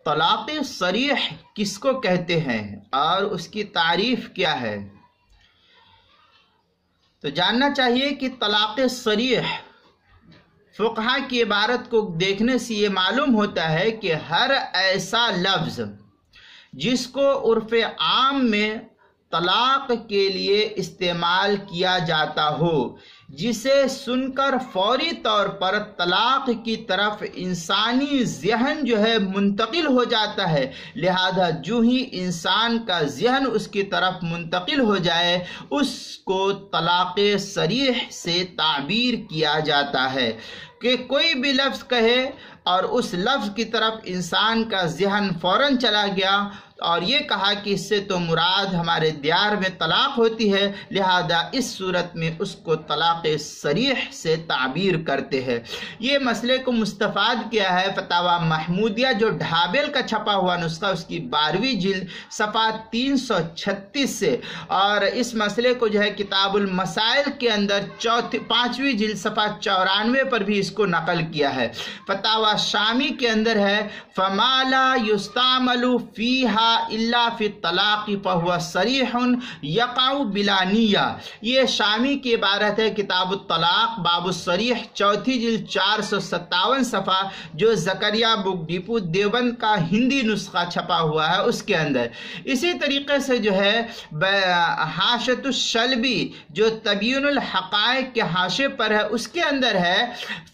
طلاق صریح کس کو کہتے ہیں اور اس کی تعریف کیا ہے؟ تو جاننا چاہیے کہ طلاق صریح فقہا کی عبارت کو دیکھنے سے یہ معلوم ہوتا ہے کہ ہر ایسا لفظ جس کو عرف عام میں طلاق کے لیے استعمال کیا جاتا ہو، جسے سن کر فوری طور پر طلاق کی طرف انسانی ذہن جو ہے منتقل ہو جاتا ہے، لہذا جو ہی انسان کا ذہن اس کی طرف منتقل ہو جائے اس کو طلاق صریح سے تعبیر کیا جاتا ہے کہ کوئی بھی لفظ کہے اور اس لفظ کی طرف انسان کا ذہن فوراً چلا گیا اور یہ کہا کہ اس سے تو مراد ہمارے دیار میں طلاق ہوتی ہے، لہذا اس صورت میں اس کو طلاق صریح سے تعبیر کرتے ہیں۔ یہ مسئلے کو مستفاد کیا ہے فتاوی محمودیہ جو ڈھابل کا چھپا ہوا نسخہ اس کی 12ویں جلد صفحہ 336 سے، اور اس مسئلے کو جو ہے کتاب المسائل کے اندر 5ویں جلد صفحہ 94 پر بھی اس کو نقل کیا ہے۔ فتاوی شامی کے اندر ہے فما لا یستعمل فیہا الا فی الطلاق فہو صریح یقع بلا نیہ، یہ شامی کی عبارت ہے کتاب الطلاق باب الصریح 4 جلد 457 صفحہ جو زکریا بک ڈپو دیوبند کا ہندی نسخہ چھپا ہوا ہے اس کے اندر۔ اسی طریقے سے جو ہے حاشیۃ الشلبی جو تبیین الحقائق کے حاشے پر ہے اس کے اندر ہے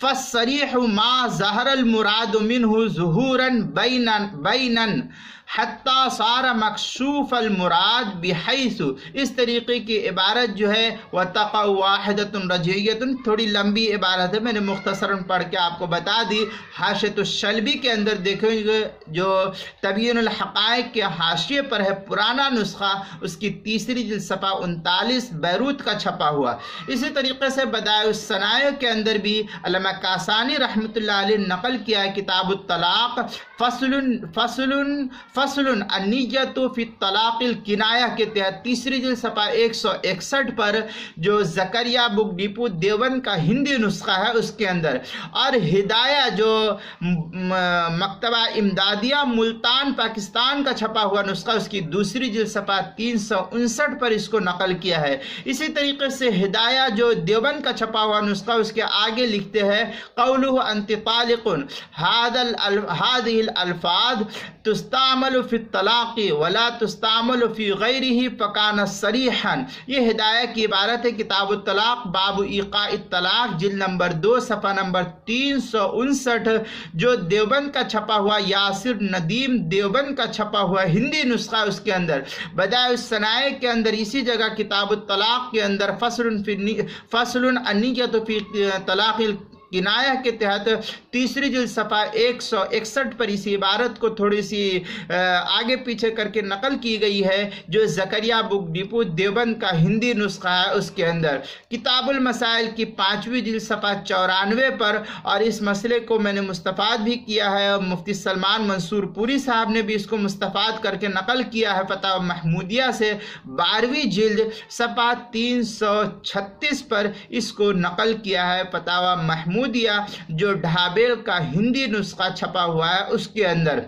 فالصریح ما ظہر المراد منہ ظہورا بینا حتی صار مکشوف المراد بحیث، اس طریقے کی عبارت جو ہے وَتَقَوْ وَاحِدَةٌ رَجْعِيَّةٌ، تھوڑی لمبی عبارت ہے، میں نے مختصراً پڑھ کے آپ کو بتا دی۔ حاشیۃ الشلبی کے اندر دیکھیں گے جو تبیین الحقائق کے حاشیے پر ہے پرانا نسخہ اس کی 3 جلد صفحہ 39 بیروت کا چھپا ہوا۔ اسی طریقے سے بدائع الصنائع کے اندر بھی علامہ کاسانی رحمۃ اللہ علیہ نقل کیا ہے کتاب الطلاق فصل النیۃ فی الطلاق الکنایہ کے تحت 3 جلد صفحہ 161 پر جو زکریا بک ڈپو دیوبند کا ہندی نسخہ ہے اس کے اندر، اور ہدایہ جو مکتبہ امدادیہ ملتان پاکستان کا چھپا ہوا نسخہ اس کی 2 جلد صفحہ 359 پر اس کو نقل کیا ہے۔ اسی طریقے سے ہدایہ جو دیوبند کا چھپا ہوا نسخہ اس کے آگے لکھتے ہیں قولہ انت طالق هذه الالفاظ تستعمل فی الطلاق ولا تستعمل فی غیرہ فکان صریحا، یہ ہدایہ کی عبارت ہے کتاب الطلاق باب ایقاع الطلاق جلد نمبر 2 صفحہ نمبر 359 جو دیوبند کا چھپا ہوا یاسر ندیم دیوبند کا چھپا ہوا ہندی نسخہ اس کے اندر۔ بدائع الصنائع کے اندر اسی جگہ کتاب الطلاق کے اندر فصل النیۃ فی طلاق کنایہ کے تحت 3 جلد صفحہ 161 پر اسی عبارت کو تھوڑی سی آگے پیچھے کر کے نقل کی گئی ہے جو زکریا بک ڈپو دیوبند کا ہندی نسخہ ہے اس کے اندر۔ کتاب المسائل کی 5ویں جلد صفحہ 94 پر، اور اس مسئلے کو میں نے مستفاد بھی کیا ہے اور مفتی سلمان منصور پوری صاحب نے بھی اس کو مستفاد کر کے نقل کیا ہے فتاوی محمودیہ سے 12ویں جلد صفحہ 336 پر اس کو نقل کیا ہے فتاوی محمودیہ جو ڈھابیل کا ہندی نسخہ چھپا ہوا ہے اس کے اندر۔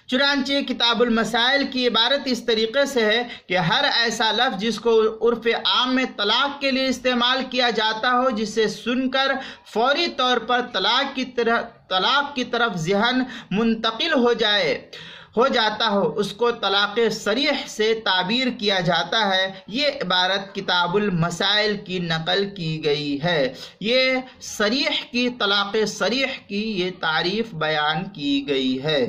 چنانچہ کتاب المسائل کی عبارت اس طریقے سے ہے کہ ہر ایسا لفظ جس کو عرف عام میں طلاق کے لیے استعمال کیا جاتا ہو جسے سن کر فوری طور پر طلاق کی طرف ذہن منتقل ہو جاتا ہو اس کو طلاق صریح سے تعبیر کیا جاتا ہے۔ یہ عبارت کتاب المسائل کی نقل کی گئی ہے۔ یہ صریح کی طلاق صریح کی یہ تعریف بیان کی گئی ہے۔